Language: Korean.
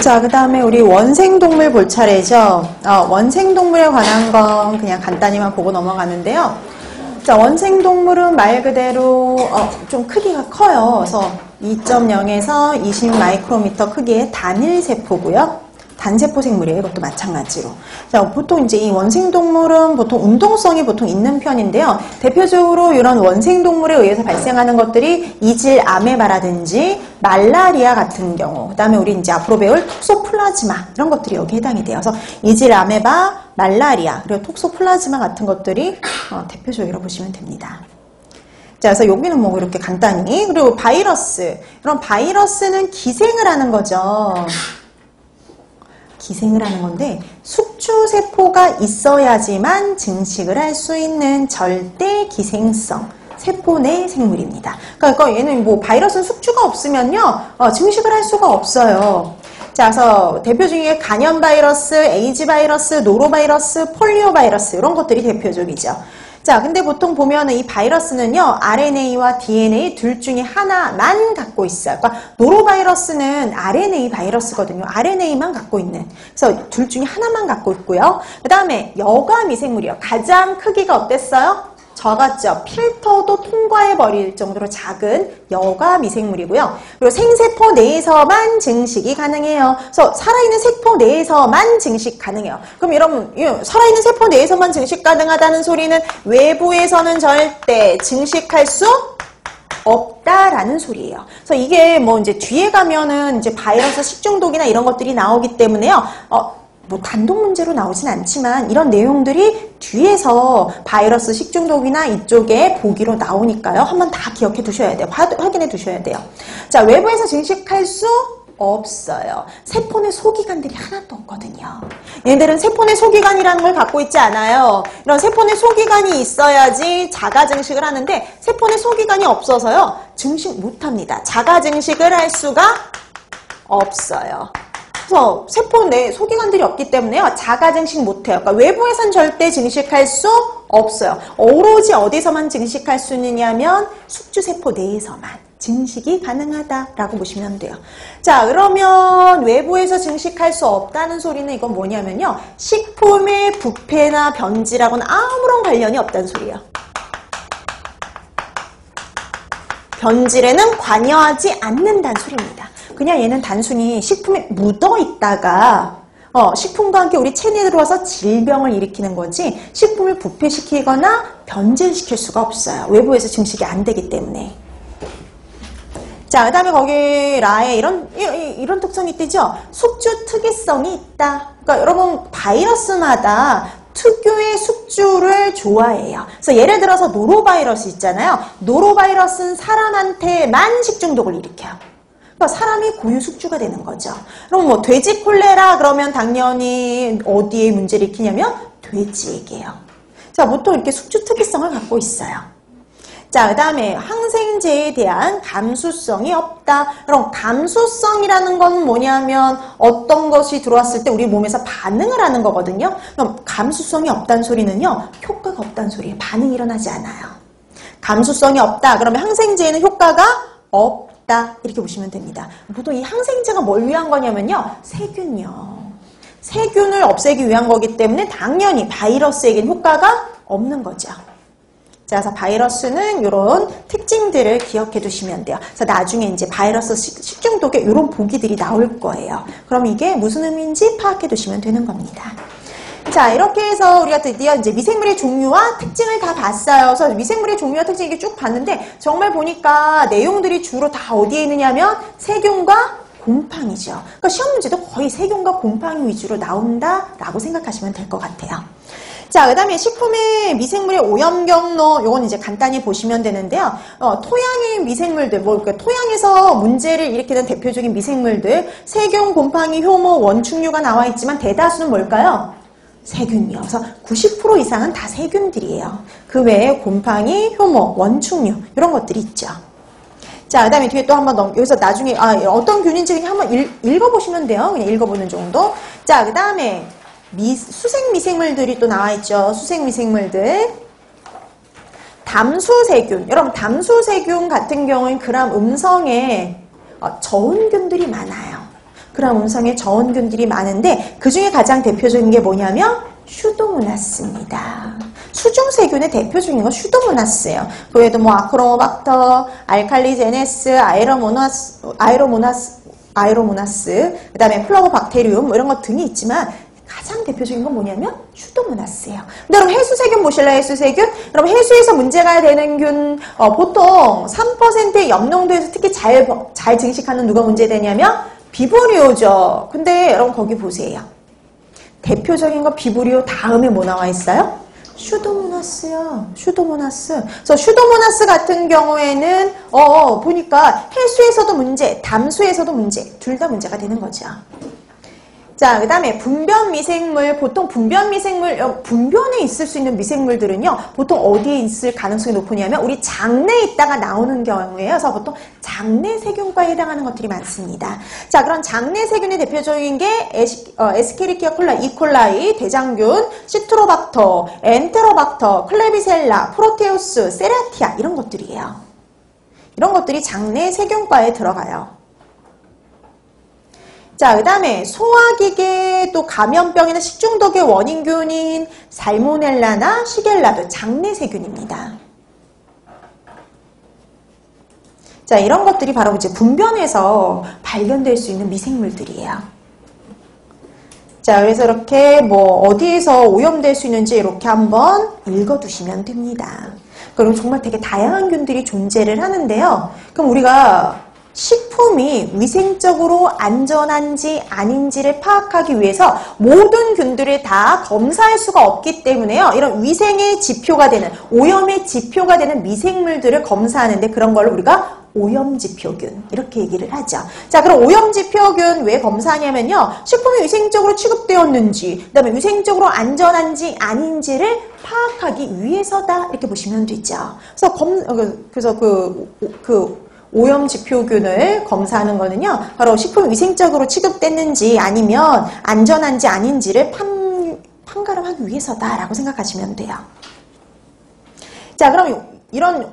자, 그 다음에 우리 원생동물 볼 차례죠. 원생동물에 관한 건 그냥 간단히만 보고 넘어가는데요. 자, 원생동물은 말 그대로 좀 크기가 커요. 그래서 2.0에서 20 마이크로미터 크기의 단일세포고요. 단세포 생물이에요. 이것도 마찬가지로. 자, 보통 이제 이 원생동물은 보통 운동성이 보통 있는 편인데요. 대표적으로 이런 원생동물에 의해서 발생하는 것들이 이질 아메바라든지 말라리아 같은 경우, 그 다음에 우리 이제 앞으로 배울 톡소플라즈마 이런 것들이 여기 해당이 돼요. 그래서 이질 아메바, 말라리아, 그리고 톡소플라즈마 같은 것들이 대표적이라고 보시면 됩니다. 자, 그래서 여기는 뭐 이렇게 간단히. 그리고 바이러스. 이런 바이러스는 기생을 하는 거죠. 기생을 하는 건데 숙주세포가 있어야지만 증식을 할 수 있는 절대 기생성 세포 내 생물입니다. 그러니까 얘는 뭐 바이러스는 숙주가 없으면요 증식을 할 수가 없어요. 자, 그래서 대표 중에 간염 바이러스, 에이즈 바이러스, 노로바이러스, 폴리오 바이러스 이런 것들이 대표적이죠. 자, 근데 보통 보면은 이 바이러스는요, RNA와 DNA 둘 중에 하나만 갖고 있어요. 그러니까 노로바이러스는 RNA 바이러스거든요. RNA만 갖고 있는. 그래서 둘 중에 하나만 갖고 있고요. 그 다음에 여과 미생물이요. 가장 크기가 어땠어요? 작았죠. 필터도 통과해버릴 정도로 작은 여과 미생물이고요. 그리고 생세포 내에서만 증식이 가능해요. 그래서 살아있는 세포 내에서만 증식 가능해요. 그럼 여러분, 살아있는 세포 내에서만 증식 가능하다는 소리는 외부에서는 절대 증식할 수 없다라는 소리예요. 그래서 이게 뭐 이제 뒤에 가면은 이제 바이러스 식중독이나 이런 것들이 나오기 때문에요. 뭐 단독 문제로 나오진 않지만 이런 내용들이 뒤에서 바이러스 식중독이나 이쪽에 보기로 나오니까요. 한번 다 기억해 두셔야 돼요. 확인해 두셔야 돼요. 자, 외부에서 증식할 수 없어요. 세포 내 소기관들이 하나도 없거든요. 얘네들은 세포 내 소기관이라는 걸 갖고 있지 않아요. 이런 세포 내 소기관이 있어야지 자가 증식을 하는데 세포 내 소기관이 없어서요. 증식 못합니다. 자가 증식을 할 수가 없어요. 그래서 세포 내 소기관들이 없기 때문에요. 자가 증식 못해요. 그러니까 외부에선 절대 증식할 수 없어요. 오로지 어디서만 증식할 수 있느냐면 숙주세포 내에서만 증식이 가능하다라고 보시면 돼요. 자, 그러면 외부에서 증식할 수 없다는 소리는 이건 뭐냐면요. 식품의 부패나 변질하고는 아무런 관련이 없다는 소리예요. 변질에는 관여하지 않는다는 소리입니다. 그냥 얘는 단순히 식품에 묻어 있다가 식품과 함께 우리 체내에 들어와서 질병을 일으키는 거지 식품을 부패시키거나 변질시킬 수가 없어요. 외부에서 증식이 안 되기 때문에. 자, 그 다음에 거기 라에 이런 특성이 있대죠. 숙주 특이성이 있다. 그러니까 여러분 바이러스마다 특유의 숙주를 좋아해요. 그래서 예를 들어서 노로바이러스 있잖아요. 노로바이러스는 사람한테만 식중독을 일으켜요. 그러니까 사람이 고유 숙주가 되는 거죠. 그럼 뭐 돼지 콜레라 그러면 당연히 어디에 문제를 일으키냐면 돼지에게요. 자, 보통 이렇게 숙주 특이성을 갖고 있어요. 자, 그 다음에 항생제에 대한 감수성이 없다. 그럼 감수성이라는 건 뭐냐면 어떤 것이 들어왔을 때 우리 몸에서 반응을 하는 거거든요. 그럼 감수성이 없다는 소리는요. 효과가 없다는 소리예요. 반응이 일어나지 않아요. 감수성이 없다. 그러면 항생제에는 효과가 없다. 이렇게 보시면 됩니다. 보통 이 항생제가 뭘 위한 거냐면요. 세균요. 세균을 없애기 위한 거기 때문에 당연히 바이러스에겐 효과가 없는 거죠. 자, 그래서 바이러스는 이런 특징들을 기억해 두시면 돼요. 그래서 나중에 이제 바이러스 식중독에 이런 보기들이 나올 거예요. 그럼 이게 무슨 의미인지 파악해 두시면 되는 겁니다. 자, 이렇게 해서 우리가 드디어 이제 미생물의 종류와 특징을 다 봤어요. 그래서 미생물의 종류와 특징 이렇게 쭉 봤는데 정말 보니까 내용들이 주로 다 어디에 있느냐면 세균과 곰팡이죠. 그러니까 시험 문제도 거의 세균과 곰팡이 위주로 나온다라고 생각하시면 될 것 같아요. 자, 그 다음에 식품의 미생물의 오염 경로, 요건 이제 간단히 보시면 되는데요. 토양의 미생물들, 그러니까 토양에서 문제를 일으키는 대표적인 미생물들, 세균, 곰팡이, 효모, 원충류가 나와 있지만 대다수는 뭘까요? 세균이요. 그래서 90% 이상은 다 세균들이에요. 그 외에 곰팡이, 효모, 원충류, 이런 것들이 있죠. 자, 그 다음에 뒤에 또 한번 여기서 나중에, 어떤 균인지 그냥 한번 읽어보시면 돼요. 그냥 읽어보는 정도. 자, 그 다음에 수생 미생물들이 또 나와 있죠. 수생 미생물들. 담수세균. 여러분, 담수세균 같은 경우엔 그람 음성에 저온균들이 많아요. 그런 음성의 저온균들이 많은데 그 중에 가장 대표적인 게 뭐냐면 슈도모나스입니다. 수중세균의 대표적인 건 슈도모나스예요. 그 외에도 뭐 아크로노박터, 알칼리제네스, 아이로모나스, 그 다음에 플라보박테리움 뭐 이런 것 등이 있지만 가장 대표적인 건 뭐냐면 슈도모나스예요. 근데 여러분 해수세균 보실래요? 해수세균? 여러분 해수에서 문제가 되는 균 보통 3%의 염농도에서 특히 잘 증식하는 누가 문제되냐면 비브리오죠. 근데 여러분 거기 보세요. 대표적인 거 비브리오 다음에 뭐 나와 있어요? 슈도모나스요. 슈도모나스. 그래서 슈도모나스 같은 경우에는 보니까 해수에서도 문제, 담수에서도 문제, 둘 다 문제가 되는 거죠. 자, 그 다음에 분변 미생물, 보통 분변 미생물, 분변에 있을 수 있는 미생물들은요, 보통 어디에 있을 가능성이 높으냐면, 우리 장내에 있다가 나오는 경우에요. 그래서 보통 장내 세균과에 해당하는 것들이 많습니다. 자, 그런 장내 세균의 대표적인 게 에스케리키아 콜라이, 이콜라이, 대장균, 시트로박터, 엔테로박터, 클레비셀라, 프로테우스, 세라티아, 이런 것들이에요. 이런 것들이 장내 세균과에 들어가요. 자, 그 다음에 소화기계 또 감염병이나 식중독의 원인균인 살모넬라나 시겔라도 장내세균입니다. 자, 이런 것들이 바로 이제 분변에서 발견될 수 있는 미생물들이에요. 자, 그래서 이렇게 뭐 어디에서 오염될 수 있는지 이렇게 한번 읽어두시면 됩니다. 그럼 정말 되게 다양한 균들이 존재를 하는데요. 그럼 우리가 식품이 위생적으로 안전한지 아닌지를 파악하기 위해서 모든 균들을 다 검사할 수가 없기 때문에요. 이런 위생의 지표가 되는, 오염의 지표가 되는 미생물들을 검사하는데 그런 걸 우리가 오염지표균 이렇게 얘기를 하죠. 자, 그럼 오염지표균 왜 검사하냐면요. 식품이 위생적으로 취급되었는지, 그 다음에 위생적으로 안전한지 아닌지를 파악하기 위해서다 이렇게 보시면 되죠. 그래서 오염지표균을 검사하는 거는요, 바로 식품이 위생적으로 취급됐는지 아니면 안전한지 아닌지를 판가름하기 위해서다라고 생각하시면 돼요. 자, 그럼 이런